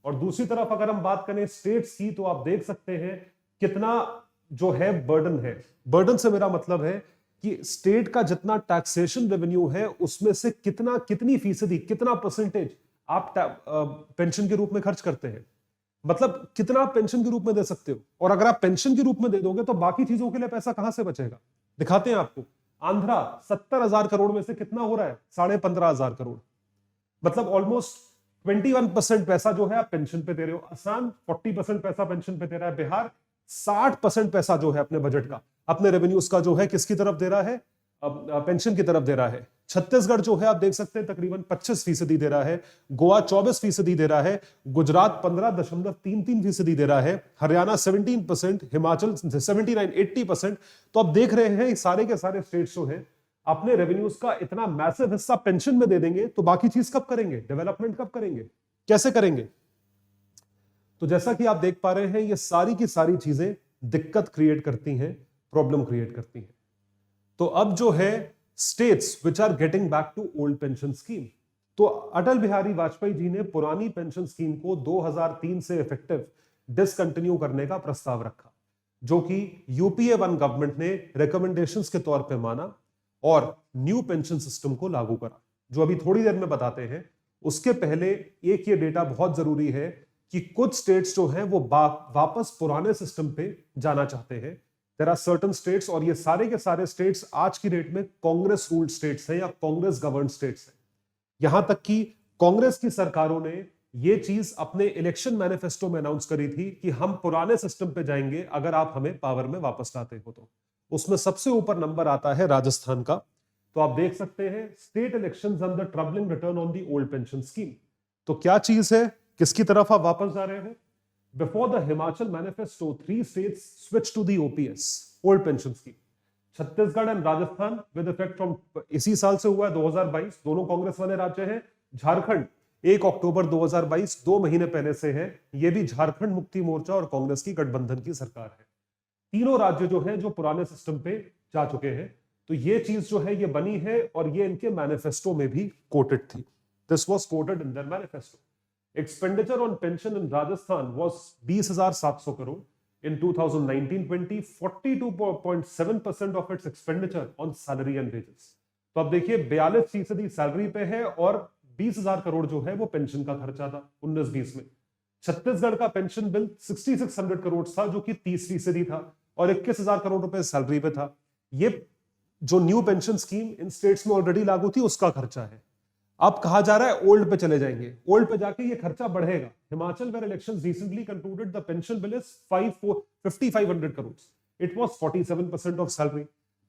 और दूसरी तरफ अगर हम बात करें स्टेट्स की, तो आप देख सकते हैं कितना जो है बर्डन है। बर्डन से मेरा मतलब है कि स्टेट का जितना टैक्सेशन रेवेन्यू है उसमें से कितनी फीसदी, कितना परसेंटेज आप पेंशन के रूप में खर्च करते हैं। मतलब कितना आप पेंशन के रूप में दे सकते हो, और अगर आप पेंशन के रूप में दे दोगे तो बाकी चीजों के लिए पैसा कहां से बचेगा। दिखाते हैं आपको। आंध्रा 70,000 करोड़ में से कितना हो रहा है, 15,500 करोड़। मतलब ऑलमोस्ट 21% पैसा जो है आप पेंशन पे दे रहे हो। असम 40% पैसा पेंशन पे दे रहा है। बिहार 60% पैसा जो है अपने बजट का, अपने रेवेन्यूज का जो है किसकी तरफ दे रहा है, पेंशन की तरफ दे रहा है। छत्तीसगढ़ जो है आप देख सकते हैं तकरीबन 25% दे रहा है। गोवा 24% दे रहा है। गुजरात 15.33% दे रहा है। हरियाणा 17%, हिमाचल 79-80%। तो आप देख रहे हैं सारे के सारे स्टेट्स जो है अपने रेवेन्यूज का इतना मैसिव हिस्सा पेंशन में दे देंगे, तो बाकी चीज कब करेंगे, डेवलपमेंट कब करेंगे, कैसे करेंगे। तो जैसा कि आप देख पा रहे हैं ये सारी की सारी चीजें दिक्कत क्रिएट करती हैं, प्रॉब्लम क्रिएट करती हैं। तो अब जो है states which are getting back to old pension scheme, तो अटल बिहारी वाजपेयी जी ने पुरानी पेंशन स्कीम को 2003 से इफेक्टिव डिसकंटिन्यू करने का प्रस्ताव रखा, जो कि यूपीए 1 गवर्नमेंट ने रिकमेंडेशंस के तौर पे माना और न्यू पेंशन सिस्टम को लागू करा, जो अभी थोड़ी देर में बताते हैं। उसके पहले एक ये डेटा बहुत जरूरी है कि कुछ स्टेट्स जो हैं वो वापस पुराने सिस्टम पे जाना चाहते हैं। देयर आर सर्टेन स्टेट्स, और ये सारे के सारे स्टेट्स आज की डेट में कांग्रेस रूल्ड स्टेट्स हैं या कांग्रेस गवर्न स्टेट्स हैं। यहां तक कि कांग्रेस की सरकारों ने ये चीज अपने इलेक्शन मैनिफेस्टो में अनाउंस करी थी कि हम पुराने सिस्टम पे जाएंगे अगर आप हमें पावर में वापस लाते हो तो। उसमें सबसे ऊपर नंबर आता है राजस्थान का। तो आप देख सकते हैं state elections and the troubling return on the old pension scheme. तो क्या चीज है, किसकी तरफ आप वापस जा रहे हैं। Before the Himachal manifesto 3 states switch to the OPS old pension scheme. Chhattisgarh and Rajasthan with effect from इसी साल से हुआ है 2022, दोनों कांग्रेस वाले राज्य हैं। झारखंड 1 अक्टूबर 2022, 2 महीने पहले से है। यह भी झारखंड मुक्ति मोर्चा और कांग्रेस की गठबंधन की सरकार है। तीनों राज्य जो है जो पुराने सिस्टम पे जा चुके हैं। तो ये चीज जो है ये बनी है और ये इनके मैनिफेस्टो में भी कोटेड थी। This was quoted in their manifesto. Expenditure on pension in Rajasthan was 20,700 crore in 2019-20, 42.7% of its expenditure on salary and wages। तो अब देखिए 42% सैलरी पे है और 20,000 करोड़ जो है वो पेंशन का खर्चा था 19-20 में। छत्तीसगढ़ का पेंशन बिल 6600 करोड़ था जो कि 30% था और 21,000 करोड़ रुपए सैलरी पे था। ये जो new pension scheme in states में ऑलरेडी लागू थी उसका खर्चा है। अब कहा जा रहा है ओल्ड पे चले जाएंगे, ओल्ड पे जाके ये खर्चा बढ़ेगा। Himachal where elections recently concluded the pension bill is 5,500 crore, it was 47% of salary.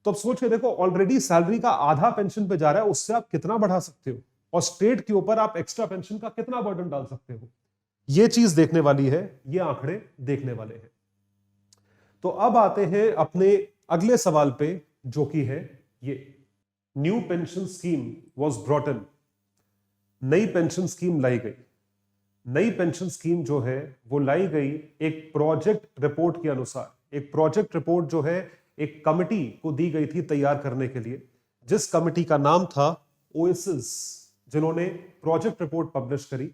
तो अब सोच के देखो ऑलरेडी सैलरी का आधा पेंशन पे जा रहा है, उससे आप कितना बढ़ा सकते हो और स्टेट के ऊपर आप एक्स्ट्रा पेंशन का कितना बर्डन डाल सकते हो। ये चीज देखने वाली है, ये आंकड़े देखने वाले हैं। तो अब आते हैं अपने अगले सवाल पे जो कि है ये new pension scheme was brought in. नई पेंशन स्कीम लाई गई। नई पेंशन स्कीम जो है वो लाई गई एक प्रोजेक्ट रिपोर्ट के अनुसार। एक प्रोजेक्ट रिपोर्ट जो है एक कमिटी को दी गई थी तैयार करने के लिए, जिस कमिटी का नाम था ओएसिस, जिन्होंने प्रोजेक्ट रिपोर्ट पब्लिश करी।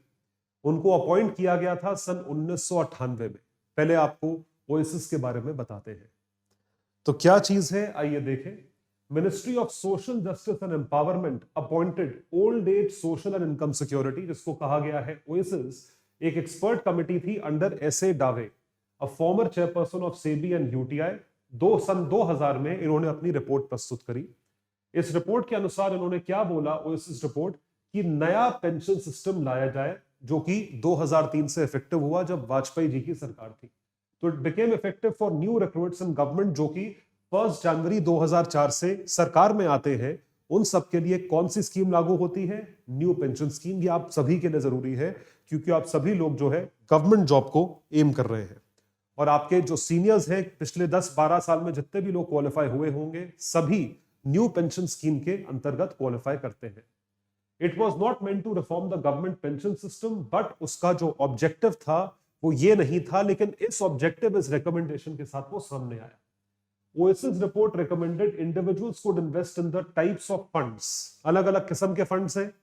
उनको अपॉइंट किया गया था सन 1998 में। पहले आपको ओएसिस के बारे में बताते हैं। तो क्या चीज है आइए देखें। Ministry of social justice and empowerment appointed old age social and income security, जिसको कहा गया है ओएसिस, एक एक्सपर्ट कमिटी थी under S A Dave, a former chairperson of SEBI and UTI. सन 2000 में इन्होंने अपनी रिपोर्ट प्रस्तुत करी। इस रिपोर्ट के अनुसार इन्होंने क्या बोला ओएसिस रिपोर्ट, कि नया पेंशन सिस्टम लाया जाए जो कि 2003 से इफेक्टिव हुआ जब वाजपेयी जी की सरकार थी। तो it became effective for new recruits in government, जो कि 1 जनवरी 2004 से सरकार में आते हैं। उन सब के लिए कौन सी स्कीम लागू होती है, न्यू पेंशन स्कीम। ये आप सभी के लिए जरूरी है क्योंकि आप सभी लोग जो है गवर्नमेंट जॉब को एम कर रहे हैं और आपके जो सीनियर्स हैं पिछले 10-12 साल में जितने भी लोग क्वालिफाई हुए होंगे सभी न्यू पेंशन स्कीम के अंतर्गत क्वालिफाई करते हैं। It was not meant to reform the government pension system, but उसका जो ऑब्जेक्टिव था वो ये नहीं था, लेकिन इस ऑब्जेक्टिव इस रिकमेंडेशन के साथ वो सामने आया। Oasis report recommended individuals could invest in the types of funds. अलग अलग किस्म के फंड्स हैं,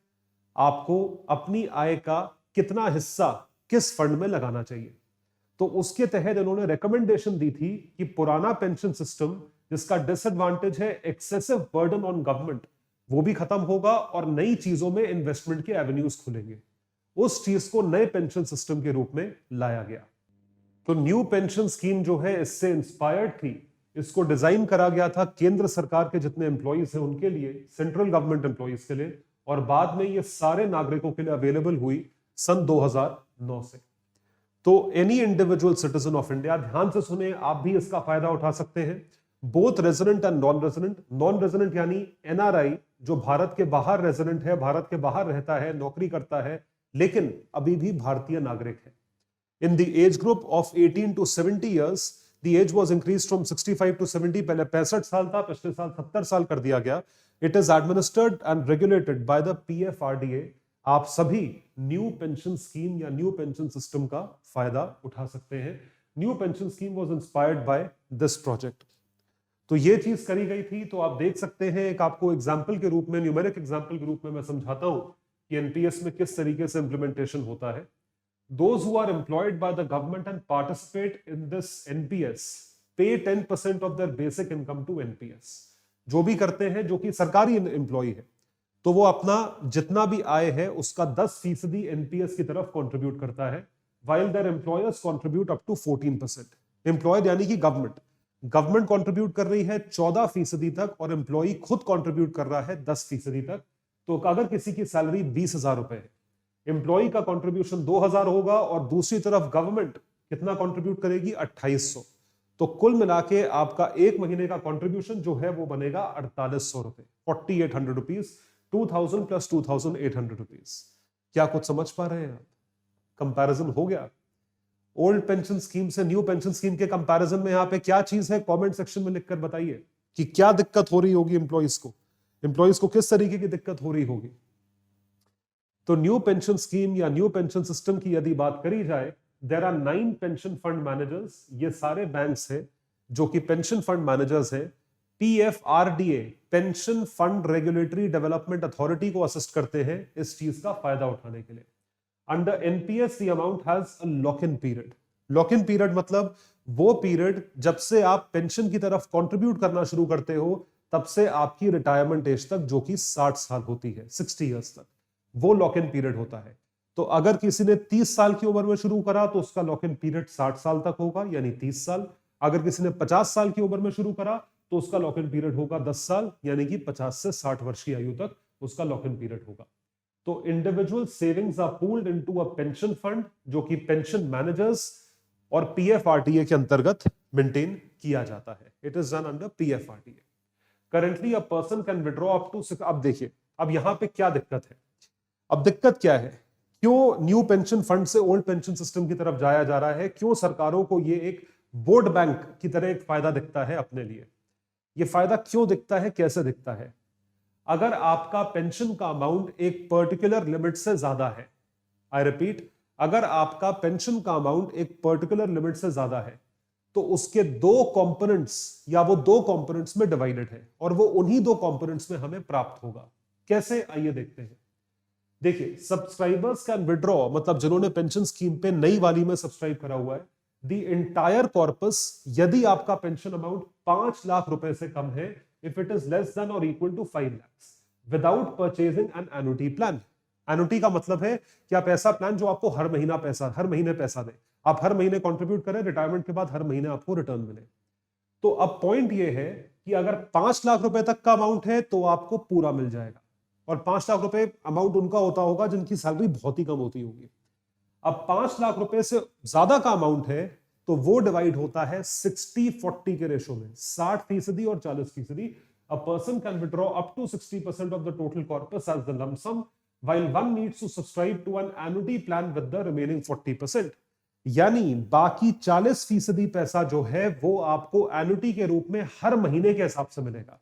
आपको अपनी आय का कितना हिस्सा किस फंड में लगाना चाहिए। तो उसके तहत इन्होंने रिकमेंडेशन दी थी कि पुराना पेंशन सिस्टम जिसका डिसएडवांटेज है एक्सेसिव बर्डन ऑन गवर्नमेंट, वो भी खत्म होगा और नई चीजों में इन्वेस्टमेंट के एवेन्यूज खुलेंगे। उस चीज को नए पेंशन सिस्टम के रूप में लाया गया। तो न्यू पेंशन स्कीम जो है इससे इंस्पायर्ड थी। इसको डिजाइन करा गया था केंद्र सरकार के जितने एम्प्लॉइज हैं उनके लिए, सेंट्रल गवर्नमेंट एम्प्लॉइज के लिए, और बाद में ये सारे नागरिकों के लिए अवेलेबल हुई सन 2009 से। तो any individual citizen of India, ध्यान से सुने, आप भी इसका फायदा उठा सकते हैं। Both resident and non resident. Non resident यानी एनआरआई, जो भारत के बाहर रेजिडेंट है, भारत के बाहर रहता है, नौकरी करता है, लेकिन अभी भी भारतीय नागरिक है। In the age group of 18 to 70 years, the age was increased from 65 to 70. पहले 65 साल था, पिछले साल 70 साल कर दिया गया। It is administered and regulated by the PFRDA. आप सभी न्यू पेंशन स्कीम या न्यू पेंशन सिस्टम का फायदा उठा सकते हैं। New pension scheme was inspired by this project. तो ये चीज करी गई थी। तो आप देख सकते हैं, एक आपको एग्जाम्पल के रूप में, न्यूमेरिक एग्जाम्पल के रूप में मैं समझाता हूं कि एनपीएस में किस तरीके से इंप्लीमेंटेशन होता है। Those who are employed by the government and participate in this NPS pay 10% of their basic income to NPS. जो भी करते हैं, जो कि सरकारी एम्प्लॉय है, तो वो अपना जितना भी आय है उसका 10% एनपीएस की तरफ कंट्रीब्यूट करता है, while their employers contribute up to 14%. Employed यानी कि गवर्नमेंट कंट्रीब्यूट कर रही है 14% तक और एम्प्लॉय खुद कंट्रीब्यूट कर रहा है 10% तक। तो अगर किसी की सैलरी 20,000 रुपए है, एम्प्लॉय का कंट्रीब्यूशन 2,000 होगा और दूसरी तरफ गवर्नमेंट कितना कंट्रीब्यूट करेगी, 2,800। तो कुल मिला के आपका एक महीने का कंट्रीब्यूशन जो है वो बनेगा 4,800 रुपए, 4,800 रुपीज, 2,000 प्लस 2,800 रुपीज। क्या कुछ समझ पा रहे हैं आप? कंपैरिजन हो गया ओल्ड पेंशन स्कीम से न्यू पेंशन स्कीम के कंपैरिजन में। यहाँ पे क्या चीज है, कमेंट सेक्शन में लिखकर बताइए कि क्या दिक्कत हो रही होगी एम्प्लॉइज को किस तरीके की दिक्कत हो रही होगी। तो न्यू पेंशन स्कीम या न्यू पेंशन सिस्टम की यदि बात करी जाए, there are 9 pension fund managers. ये सारे बैंक्स हैं जो कि पेंशन फंड मैनेजर्स हैं। PFRDA, pension fund regulatory development authority को असिस्ट करते हैं इस चीज का फायदा उठाने के लिए। Under NPS the amount has a lock in period. Lock in period मतलब वो पीरियड जब से आप पेंशन की तरफ कंट्रीब्यूट करना शुरू करते हो तब से आपकी रिटायरमेंट एज तक, जो कि 60 साल होती है, 60 इयर्स तक, वो लॉक इन पीरियड होता है। तो अगर किसी ने 30 साल की उम्र में शुरू करा तो उसका लॉक इन पीरियड 60 साल तक होगा, यानी 30 साल। अगर किसी ने 50 साल की उम्र में शुरू करा तो उसका लॉक इन पीरियड होगा 10 साल, यानी कि 50 से 60 वर्ष की आयु तक उसका लॉक इन पीरियड होगा। तो individual savings are pooled into a pension fund, जो कि पेंशन मैनेजर्स और पीएफआरडीए के अंतर्गत मेंटेन किया जाता है। It is done under PFRDA. Currently a person can withdraw up to. अब देखिए, अब यहां पे क्या दिक्कत है। अब दिक्कत क्या है, क्यों न्यू पेंशन फंड से ओल्ड पेंशन सिस्टम की तरफ जाया जा रहा है, क्यों सरकारों को ये एक वोट बैंक की तरह एक फायदा दिखता है अपने लिए। ये फायदा क्यों दिखता है, कैसे दिखता है? अगर आपका पेंशन का अमाउंट एक पर्टिकुलर लिमिट से ज्यादा है, आई रिपीट, अगर आपका पेंशन का अमाउंट एक पर्टिकुलर लिमिट से ज्यादा है तो उसके 2 कंपोनेंट्स या वो 2 कंपोनेंट्स में डिवाइडेड है और वो उन्हीं 2 कंपोनेंट्स में हमें प्राप्त होगा। कैसे, आइए देखते हैं। देखिए, सब्सक्राइबर्स कैन विड्रॉ, मतलब जिन्होंने पेंशन स्कीम पे नई वाली में सब्सक्राइब करा हुआ है, द इंटायर कॉर्पस, यदि आपका पेंशन अमाउंट 5 लाख रुपए से कम है, if it is less than और equal to 5 lakhs, without purchasing an annuity plan. Annuity का मतलब है कि आप ऐसा प्लान जो आपको हर महीने पैसा दे, आप हर महीने कंट्रीब्यूट करें, रिटायरमेंट के बाद हर महीने आपको रिटर्न मिले। तो अब पॉइंट ये है कि अगर 5 लाख रुपए तक का अमाउंट है तो आपको पूरा मिल जाएगा, और 5 लाख रुपए अमाउंट उनका होता होगा जिनकी सैलरी बहुत ही कम होती होगी। अब 5 लाख रुपए से ज्यादा का अमाउंट है तो वो डिवाइड होता है 60-40 के रेशो में, 60% और 40%। A person can withdraw up to 60% of the total corpus as the lump sum, while one needs to subscribe to an annuity plan with the remaining 40%. यानी बाकी 40% पैसा जो है वो आपको एन्युटी के रूप में हर महीने के हिसाब से मिलेगा।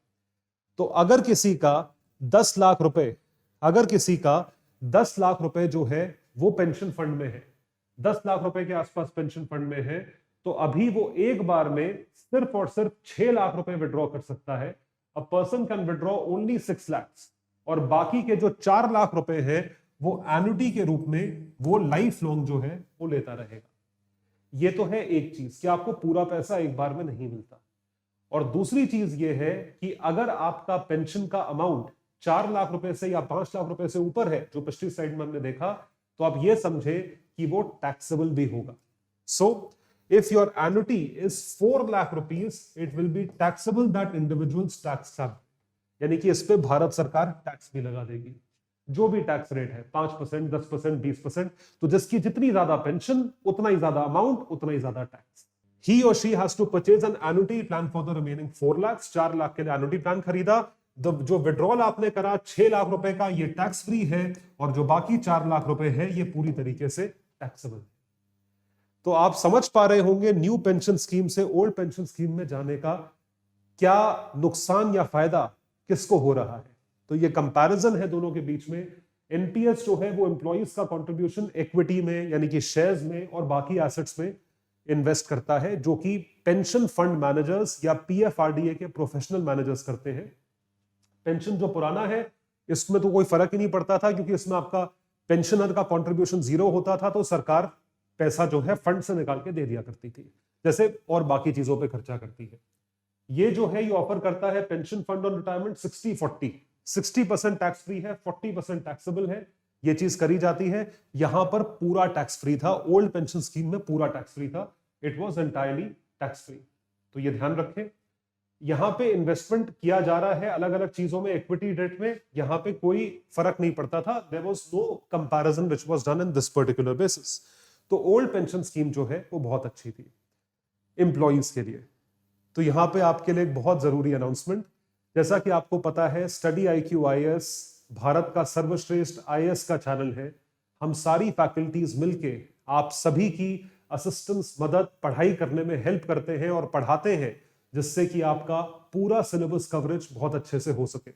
तो अगर किसी का 10 लाख रुपए जो है वो पेंशन फंड में है, 10 लाख रुपए के आसपास पेंशन फंड में है, तो अभी वो एक बार में सिर्फ और सिर्फ 6 लाख रुपए विड्रॉ कर सकता है। अ person can withdraw only 6 lakhs, और बाकी के जो 4 लाख रुपए हैं वो एन्युटी के रूप में वो लाइफ लॉन्ग जो है वो लेता रहेगा। ये तो है एक चीज कि आपको पूरा पैसा एक बार में नहीं मिलता, और दूसरी चीज ये है कि अगर आपका पेंशन का अमाउंट 4 लाख रुपए से या 5 लाख रुपए से ऊपर है, जो पिछली स्लाइड में हमने देखा, तो आप ये समझे कि वो टैक्सेबल भी होगा. सो if your annuity is 4 lakh rupees, it will be taxable that individual's tax slab. यानी कि इस पे भारत सरकार टैक्स भी लगा देगी, जो भी टैक्स रेट है 5%, 10%, 20%. तो जिसकी जितनी ज्यादा पेंशन, उतना ही ज्यादा अमाउंट, उतना ही ज्यादा tax. He or she has to purchase an annuity plan for the remaining 4 lakhs. 4 lakh के लिए annuity plan खरीदा. जो विड्रॉल आपने करा 6 लाख रुपए का, ये टैक्स फ्री है, और जो बाकी 4 लाख रुपए है ये पूरी तरीके से टैक्सेबल. तो आप समझ पा रहे होंगे न्यू पेंशन स्कीम से ओल्ड पेंशन स्कीम में जाने का क्या नुकसान या फायदा किसको हो रहा है. तो ये कंपैरिजन है दोनों के बीच में. एनपीएस जो है वो एम्प्लॉइज का कंट्रीब्यूशन इक्विटी में यानी कि शेयर्स में और बाकी एसेट्स में इन्वेस्ट करता है, जो कि पेंशन फंड मैनेजर्स या पीएफआरडीए के प्रोफेशनल मैनेजर्स करते हैं. पेंशन जो पुराना है इसमें तो कोई फर्क ही नहीं पड़ता था, क्योंकि इसमें आपका पेंशनर का कंट्रीब्यूशन 0 होता था, तो सरकार पैसा जो है फंड से निकाल के दे दिया करती थी, जैसे और बाकी चीजों पे खर्चा करती है. ये जो है ये ऑफर करता है pension fund on retirement 60-40. 60% tax free है, 40% टैक्सेबल है. ये चीज करी जाती है. यहां पर पूरा टैक्स फ्री था. ओल्ड पेंशन स्कीम में पूरा टैक्स फ्री था. It was entirely tax free. तो ये ध्यान रखें. यहां पे इन्वेस्टमेंट किया जा रहा है अलग अलग चीजों में, इक्विटी डेट में यहां पे कोई फर्क नहीं पड़ता था. There was no comparison which was done in this particular basis. तो ओल्ड पेंशन स्कीम जो है वो बहुत अच्छी थी एम्प्लॉइज के लिए. तो यहां पे आपके लिए एक बहुत जरूरी अनाउंसमेंट. जैसा कि आपको पता है स्टडी IQ IAS भारत का सर्वश्रेष्ठ IAS का चैनल है. हम सारी फैकल्टीज मिलके आप सभी की असिस्टेंस, मदद, पढ़ाई करने में हेल्प करते हैं और पढ़ाते हैं, जिससे कि आपका पूरा सिलेबस कवरेज बहुत अच्छे से हो सके.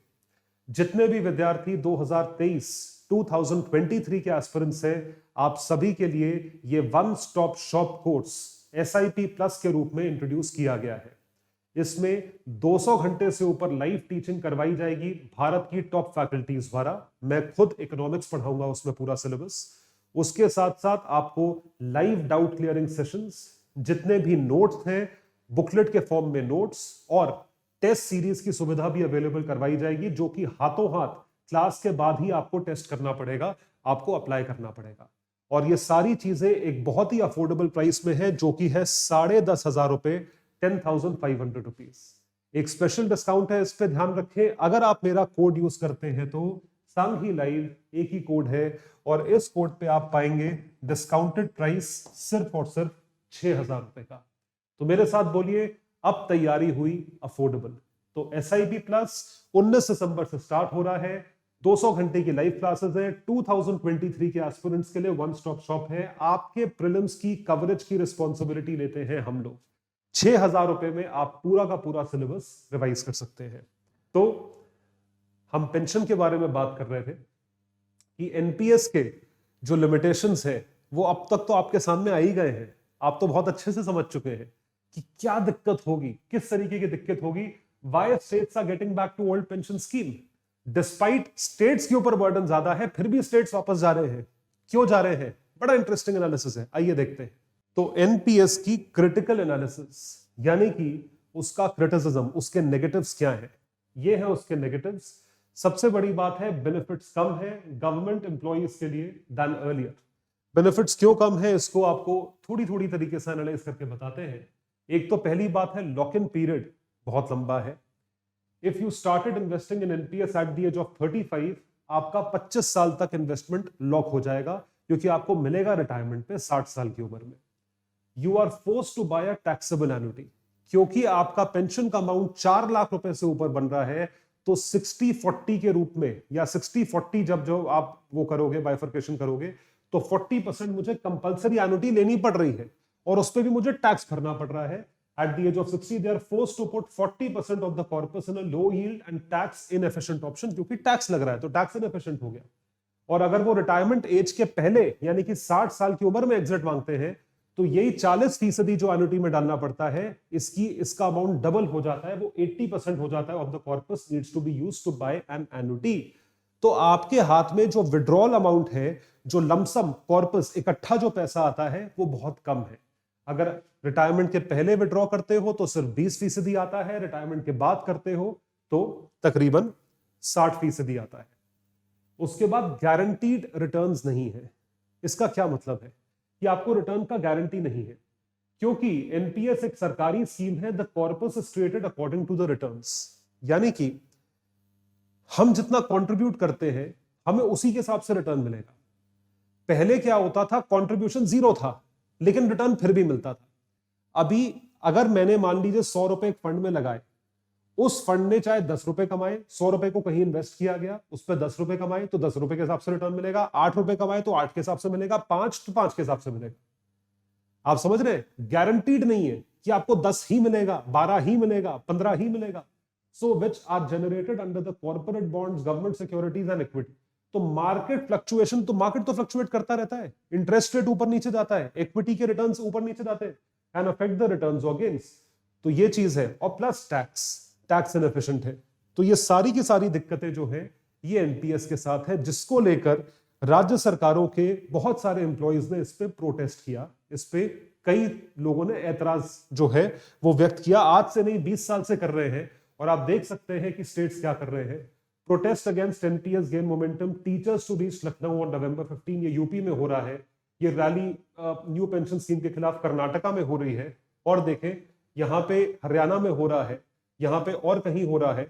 जितने भी विद्यार्थी 2023 के एस्पिरेंट्स हैं, आप सभी के लिए ये one stop shop course SIP plus के रूप में इंट्रोड्यूस किया गया है. इसमें 200 घंटे से ऊपर लाइव टीचिंग करवाई जाएगी भारत की टॉप फैकल्टीज द्वारा. मैं खुद इकोनॉमिक्स पढ़ाऊंगा उसमें पूरा सिलेबस. उसके साथ साथ आपको लाइव डाउट क्लियरिंग सेशंस, जितने भी नोट्स हैं बुकलेट के फॉर्म में नोट्स, और टेस्ट सीरीज की सुविधा भी अवेलेबल करवाई जाएगी, जो कि हाथों हाथ क्लास के बाद ही आपको टेस्ट करना पड़ेगा, आपको अप्लाई करना पड़ेगा. और ये सारी चीजें एक बहुत ही अफोर्डेबल प्राइस में है, जो कि है 10,500 रुपए, 10,500 रुपीज. एक स्पेशल डिस्काउंट है, इस पे ध्यान रखें. अगर आप मेरा कोड यूज करते हैं तो संग ही लाइव एक ही कोड है, और इस कोड पे आप पाएंगे डिस्काउंटेड प्राइस सिर्फ और सिर्फ 6,000 रुपए का. तो मेरे साथ बोलिए, अब तैयारी हुई अफोर्डेबल. तो SIP प्लस 19 दिसंबर से स्टार्ट हो रहा है. 200 घंटे की लाइव क्लासेस है. 2023 के एस्पिरेंट्स के लिए वन स्टॉप शॉप है. आपके प्रीलिम्स की कवरेज की रिस्पॉन्सिबिलिटी लेते हैं हम लोग. 6,000 रुपए में आप पूरा का पूरा सिलेबस रिवाइज कर सकते हैं. तो हम पेंशन के बारे में बात कर रहे थे कि एनपीएस के जो लिमिटेशंस है वो अब तक तो आपके सामने आ ही गए हैं. आप तो बहुत अच्छे से समझ चुके हैं कि क्या दिक्कत होगी, किस तरीके की दिक्कत होगी. Why states are getting back to old pension scheme. Despite states के ऊपर बर्डन ज्यादा है, फिर भी स्टेट्स वापस जा रहे हैं. क्यों जा रहे हैं? बड़ा इंटरेस्टिंग एनालिसिस है, आइए देखते हैं. तो एनपीएस की क्रिटिकल एनालिसिस, यानी कि उसका क्रिटिसिज्म, उसके नेगेटिव्स क्या है. ये है उसके नेगेटिव्स. सबसे बड़ी बात है बेनिफिट्स कम है गवर्नमेंट एम्प्लॉइज के लिए देन अर्लियर. बेनिफिट्स क्यों कम है इसको आपको थोड़ी थोड़ी तरीके से एनालाइज करके बताते हैं. एक तो पहली बात है लॉक इन पीरियड बहुत लंबा है. If you started investing in NPS at the age of 35, आपका 25 साल तक इन्वेस्टमेंट लॉक हो जाएगा, क्योंकि आपको मिलेगा रिटायरमेंट पे 60 साल की उम्र में. You are forced to buy a taxable annuity, क्योंकि आपका पेंशन का अमाउंट 4 लाख रुपए से ऊपर बन रहा है. तो 60-40 के रूप में, या 60-40 जब जो आप वो करोगे, बाइफर्केशन करोगे, तो 40% मुझे कंपलसरी एन्युटी लेनी पड़ रही है, और उस पर भी मुझे टैक्स भरना पड़ रहा है. At the age of 60, they are forced to put 40% of the corpus in a low yield and tax inefficient option, क्योंकि टैक्स लग रहा है तो टैक्स इनएफिशिएंट हो गया. और अगर वो रिटायरमेंट एज के पहले यानी कि 60 साल की उम्र में एग्जिट मांगते हैं, तो यही 40% जो एन्युटी में डालना पड़ता है, इसका अमाउंट डबल हो जाता है, वो 80% हो जाता है of the corpus needs to be used to buy an annuity. तो आपके हाथ में जो विड्रॉल अमाउंट है, जो लमसम कॉर्पस इकट्ठा जो पैसा आता है, वो बहुत कम है. अगर रिटायरमेंट के पहले विड्रॉ करते हो तो सिर्फ 20% आता है, रिटायरमेंट के बाद करते हो तो तकरीबन 60% आता है। उसके बाद गारंटीड रिटर्न्स नहीं है। इसका क्या मतलब है कि आपको रिटर्न का गारंटी नहीं है, क्योंकि एनपीएस एक सरकारी स्कीम है। The corpus is created according to the returns, यानी कि हम जितना कंट्रीब्यूट करते हैं हमें उसी के हिसाब से रिटर्न मिलेगा। पहले क्या होता था, कंट्रीब्यूशन 0 था लेकिन रिटर्न फिर भी मिलता था। अभी अगर मैंने मान लीजिए 100 रुपए एक फंड में लगाए, उस फंड ने चाहे 10 रुपए कमाए, 100 रुपए को कहीं इन्वेस्ट किया गया, उस पर 10 रुपए कमाए तो 10 रुपए के हिसाब से रिटर्न मिलेगा, 8 रुपए कमाए तो 8 के हिसाब से मिलेगा, 5 तो 5 के हिसाब से मिलेगा। आप समझ रहे हैं, गारंटीड नहीं है कि आपको 10 ही मिलेगा, 12 ही मिलेगा, 15 ही मिलेगा। So which are generated under the corporate bonds, government securities and equity. तो मार्केट फ्लक्चुएशन, तो मार्केट तो फ्लक्चुएट करता रहता है, इंटरेस्ट रेट ऊपर नीचे जाता है, इक्विटी के रिटर्न्स ऊपर नीचे जाते हैं एंड अफेक्ट द रिटर्न्स और गेन्स। तो ये चीज है, और प्लस टैक्स इनएफिशिएंट है। तो ये सारी की सारी दिक्कतें जो है ये एनपीएस के साथ है, जिसको लेकर राज्य सरकारों के बहुत सारे एम्प्लॉइज ने इस पे प्रोटेस्ट किया। इस पे कई लोगों ने ऐतराज जो है वो व्यक्त किया। आज से नहीं, 20 साल से कर रहे हैं। और आप देख सकते हैं कि स्टेट्स क्या कर रहे हैं। Protest against NPS gain momentum, teachers to reach Lucknow on November 15, ये यूपी में हो रहा है। ये रैली न्यू पेंशन स्कीम के खिलाफ कर्नाटका में हो रही है, और देखें यहां पे हरियाणा में हो रहा है, यहां पे और कहीं हो रहा है,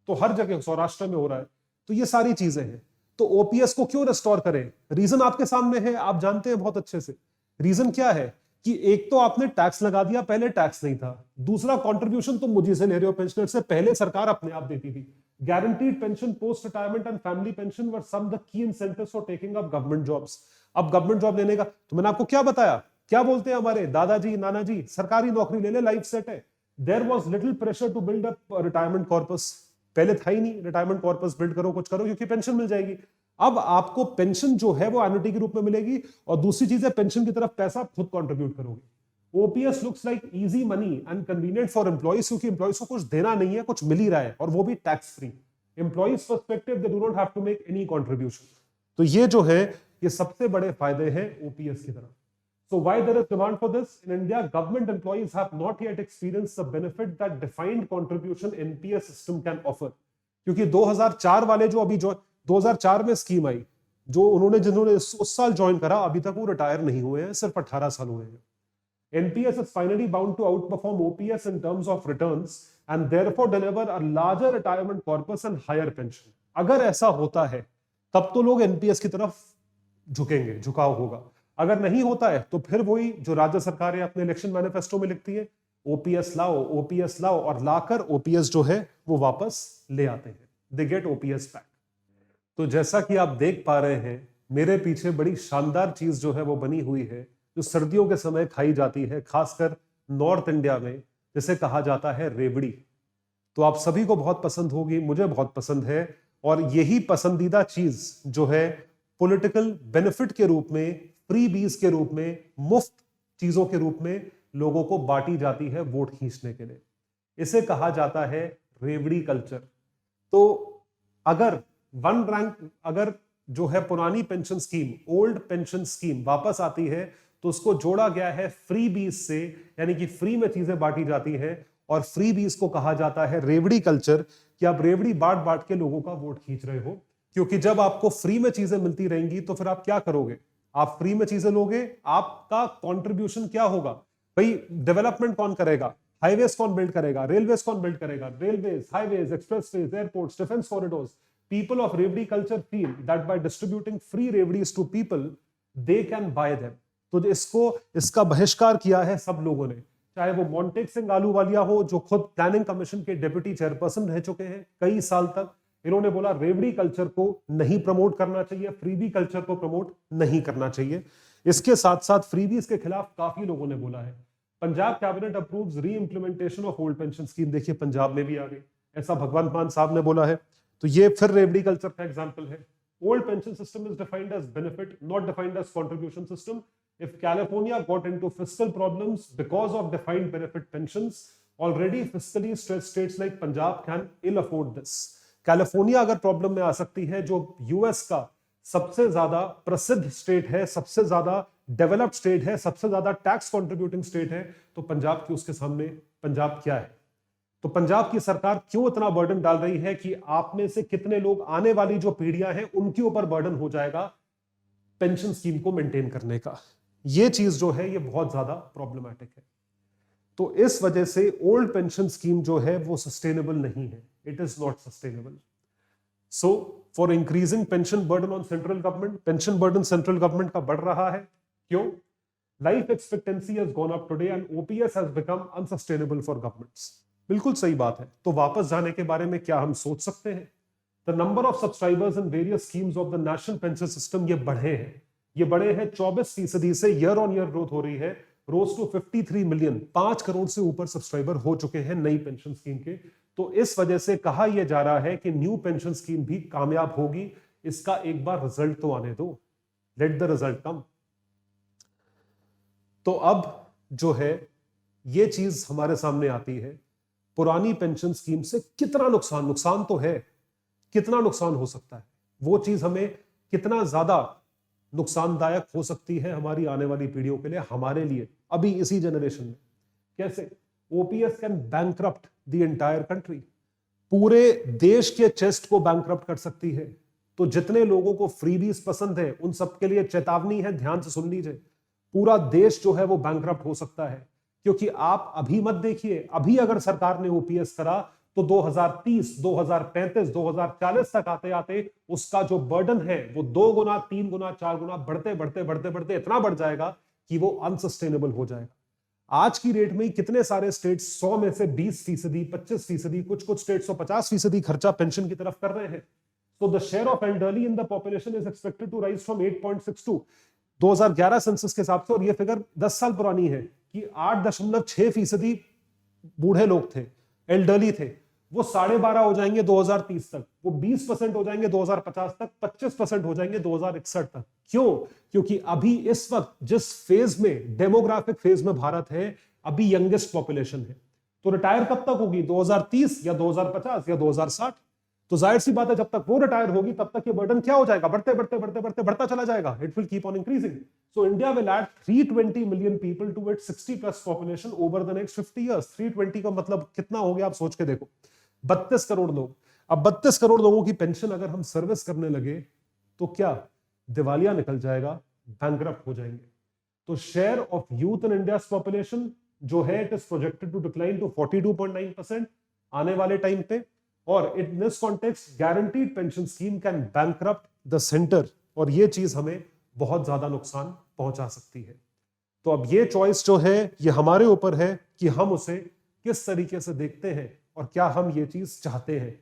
तो हर जगह सौराष्ट्र में हो रहा है। तो ये सारी चीजें हैं। तो ओपीएस को क्यों रिस्टोर करें? रीजन आपके सामने है, आप जानते हैं बहुत अच्छे से। रीजन क्या है कि एक तो आपने टैक्स लगा दिया, पहले टैक्स नहीं था। दूसरा, कंट्रीब्यूशन तुम मुझे से ले रहे हो पेंशनर से, पहले सरकार अपने आप देती थी। Guaranteed pension, post retirement and family pension were some the key incentives for taking up government jobs. अब गवर्नमेंट जॉब लेने का तो मैंने आपको क्या बताया, क्या बोलते हैं हमारे दादाजी नानाजी, सरकारी नौकरी ले ले, लाइफ सेट है। There was little pressure to build up retirement corpus. पहले था ही नहीं रिटायरमेंट कॉर्पस बिल्ड करो, कुछ करो, क्योंकि पेंशन मिल जाएगी। अब आपको पेंशन जो है वो एन्युटी के रूप में मिलेगी, और दूसरी चीज है पेंशन की तरफ पैसा आप खुद कंट्रीब्यूट करोगे। OPS looks like easy money and convenient for employees, क्योंकि एम्प्लॉइज को कुछ देना नहीं है, कुछ मिल ही रहा है, और वो भी tax free. Employees perspective, they do not have to make any contribution. तो ये जो है ये सबसे बड़े फायदे हैं ओपीएस की तरफ। So why there is demand for this? In India, government employees have not yet experienced the benefit that defined contribution NPS system can offer. क्योंकि 2004 वाले जो अभी जो 2004 में स्कीम आई, जो जिन्होंने उस साल ज्वाइन करा, अभी तक वो रिटायर नहीं हुए हैं, सिर्फ 18 साल हुए हैं। NPS is finally bound to outperform OPS in terms of returns and therefore deliver a larger retirement corpus and higher pension. अगर ऐसा होता है तब तो लोग एनपीएस की तरफ झुकेंगे, झुकाव होगा। अगर नहीं होता है तो फिर वही जो राज्य सरकारें अपने इलेक्शन मैनिफेस्टो में लिखती है, ओपीएस लाओ, ओपीएस लाओ, और लाकर ओपीएस जो है वो वापस ले आते हैं। They get OPS back. तो जैसा कि आप देख पा रहे हैं, मेरे पीछे बड़ी शानदार चीज जो है वो बनी हुई है, जो सर्दियों के समय खाई जाती है, खासकर नॉर्थ इंडिया में, जिसे कहा जाता है रेवड़ी। तो आप सभी को बहुत पसंद होगी, मुझे बहुत पसंद है, और यही पसंदीदा चीज जो है पॉलिटिकल बेनिफिट के रूप में, फ्री बीज के रूप में, मुफ्त चीजों के रूप में लोगों को बांटी जाती है वोट खींचने के लिए। इसे कहा जाता है रेवड़ी कल्चर। तो अगर अगर जो है पुरानी pension scheme, old pension scheme वापस आती है, तो उसको जोड़ा गया है फ्री बीज से, यानी कि फ्री में चीजें बांटी जाती हैं, और फ्री बीज को कहा जाता है रेवड़ी कल्चर, कि आप रेवड़ी बांट बांट के लोगों का वोट खींच रहे हो। क्योंकि जब आपको फ्री में चीजें मिलती रहेंगी तो फिर आप क्या करोगे? आप फ्री में चीजें लोगे, आपका कंट्रीब्यूशन क्या होगा? भाई डेवलपमेंट कौन करेगा? हाईवेज कौन बिल्ड करेगा? रेलवेज कौन बिल्ड करेगा? Railways, highways, expressways, airports, defence corridors. People of Revdi culture feel that by distributing free Revdis to people, they can buy them. तो इसका बहिष्कार किया है सब लोगों ने, चाहे वो मोंटेक सिंह आलूवालिया हो, जो खुद प्लानिंग कमीशन के डिप्टी चेयरपर्सन रह चुके हैं कई साल तक। इन्होंने बोला रेवड़ी कल्चर को नहीं प्रमोट करना चाहिए, फ्रीबी कल्चर को प्रमोट नहीं करना चाहिए। इसके साथ साथ फ्रीबीज के खिलाफ काफी लोगों ने बोला है। पंजाब कैबिनेट अप्रूव्स री implementation of old pension scheme, देखिए पंजाब में भी आ गई, ऐसा भगवंत मान साहब ने बोला है। तो ये फिर रेवड़ी कल्चर का एग्जांपल है। Old pension system is defined as benefit, not defined as contribution system. If California got into fiscal problems because of defined benefit pensions, already fiscally stressed states like Punjab can ill afford this. California अगर प्रॉब्लम में आ सकती है, जो यूएस का सबसे ज्यादा प्रसिद्ध स्टेट है, सबसे ज्यादा डेवलप्ड स्टेट है, सबसे ज्यादा टैक्स कंट्रीब्यूटिंग स्टेट है, तो पंजाब की उसके सामने पंजाब क्या है? तो पंजाब की सरकार क्यों इतना बर्डन डाल रही है कि आप में से कितने लोग आने वाली जो पीढ़ियां हैं उनके ऊपर बर्डन हो जाएगा पेंशन स्कीम को मेंटेन करने का? यह चीज जो है ये बहुत ज्यादा प्रॉब्लमैटिक है। तो इस वजह से ओल्ड पेंशन स्कीम जो है वो सस्टेनेबल नहीं है, it is not sustainable. So for increasing pension burden on central government, pension burden central government का बढ़ रहा है। क्यों? Life expectancy has gone up today and OPS has become unsustainable for governments. बिल्कुल सही बात है। तो वापस जाने के बारे में क्या हम सोच सकते हैं? The number of subscribers in various schemes of the national pension system ये बढ़े हैं, ये बढ़े हैं 24% से, ईयर ऑन ईयर ग्रोथ हो रही है, रोज टू 53 मिलियन, 5 करोड़ से ऊपर सब्सक्राइबर हो चुके हैं नई पेंशन स्कीम के। तो इस वजह से कहा यह जा रहा है कि न्यू पेंशन स्कीम भी कामयाब होगी। इसका एक बार रिजल्ट तो आने दो, लेट द रिजल्ट कम। तो अब जो है ये चीज हमारे सामने आती है, पुरानी पेंशन स्कीम से कितना नुकसान तो है, कितना नुकसान हो सकता है, वो चीज हमें कितना ज्यादा नुकसानदायक हो सकती है हमारी आने वाली पीढ़ियों के लिए, हमारे लिए अभी इसी जनरेशन में। कैसे? OPS can bankrupt the entire country, पूरे देश के चेस्ट को बैंकरप्ट कर सकती है। तो जितने लोगों को फ्रीबीज पसंद है उन सबके लिए चेतावनी है, ध्यान से सुन लीजिए। पूरा देश जो है वो बैंकरप्ट हो सकता है, क्योंकि आप अभी मत देखिए, अभी अगर सरकार ने ओपीएस करा तो 2030, 2035, 2040 तक आते आते उसका जो बर्डन है वो 2 गुना, 3 गुना, 4 गुना बढ़ते बढ़ते बढ़ते बढ़ते इतना बढ़ जाएगा कि वो अनसस्टेनेबल हो जाएगा। आज की रेट में कितने सारे स्टेट्स 100 में से 20%, 25%, कुछ स्टेट्स 50% खर्चा पेंशन की तरफ कर रहे हैं। So the share of elderly in the population is expected to rise from 8.62 2011 census के हिसाब से, और ये फिगर 10 साल पुरानी है, कि 8.6% बूढ़े लोग थे, एल्डरली थे, वो 12.5 हो जाएंगे 2030 तक, वो 20% हो जाएंगे 2050 तक, 25% हो जाएंगे 2061 तक। क्यों? क्योंकि अभी इस वक्त जिस फेज में, डेमोग्राफिक फेज में भारत है, अभी यंगेस्ट पॉपुलेशन है। तो रिटायर कब तक होगी? 2030 या 2050 या 2060? तो जाहिर सी बात है जब तक वो रिटायर होगी तब तक ये बर्डन क्या हो जाएगा? बढ़ते बढ़ते बढ़ते बढ़ते बढ़ता चला जाएगा। It will keep on increasing. So India will add 320 million people to its 60+ population over the next 50 years. 320 का मतलब कितना हो गया आप सोच के देखो, 32 करोड़ लोग। अब 32 करोड़ लोगों की पेंशन अगर हम सर्विस करने लगे तो क्या दिवालिया निकल जाएगा, बैंकरप्ट हो जाएंगे। तो share of youth in India's population जो है it is projected to decline to 42.9% आने वाले टाइम पे। और in this context guaranteed pension scheme can bankrupt the centre, और ये चीज हमें बहुत ज्यादा नुकसान पहुंचा सकती है। तो अब ये चॉइस जो है ये हमारे ऊपर है कि हम उसे किस तरीके से देखते हैं, और क्या हम ये चीज चाहते हैं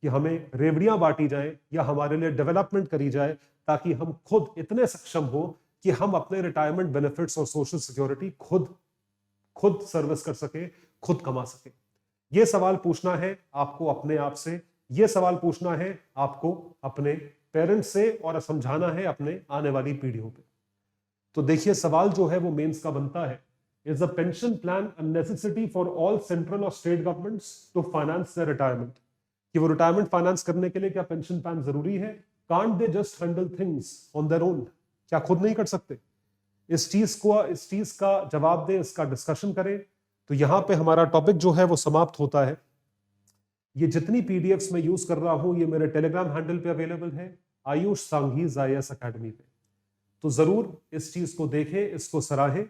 कि हमें रेवड़ियां बांटी जाए या हमारे लिए डेवलपमेंट करी जाए, ताकि हम खुद इतने सक्षम हो कि हम अपने रिटायरमेंट बेनिफिट्स और सोशल सिक्योरिटी खुद सर्विस कर सके, खुद कमा सके। ये सवाल पूछना है आपको अपने आप से, ये सवाल पूछना है आपको अपने पेरेंट्स से, और समझाना है अपने आने वाली पीढ़ियों पे। तो देखिए सवाल जो है वो मेंस का बनता है, is a pension plan a necessity for all central और state governments to finance their retirement? कि वो रिटायरमेंट फाइनेंस करने के लिए क्या पेंशन प्लान जरूरी है? Can't they just handle things on their own? क्या खुद नहीं कर सकते? इस चीज का जवाब दें, इसका डिस्कशन करें। तो यहां पे हमारा टॉपिक जो है वो समाप्त होता है। ये जितनी पीडीएफ्स मैं यूज कर रहा हूं ये मेरे टेलीग्राम हैंडल पे अवेलेबल है, आयुष सांघी IAS अकेडमी पे। तो जरूर इस चीज को देखें, इसको सराहें,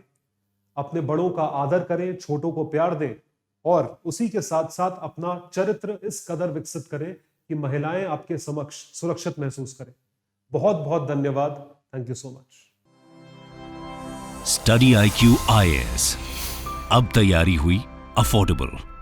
अपने बड़ों का आदर करें, छोटों को प्यार दें, और उसी के साथ साथ अपना चरित्र इस कदर विकसित करें कि महिलाएं आपके समक्ष सुरक्षित महसूस करें। बहुत बहुत धन्यवाद। Thank you so much. Study IQ IAS अब तैयारी हुई अफोर्डेबल।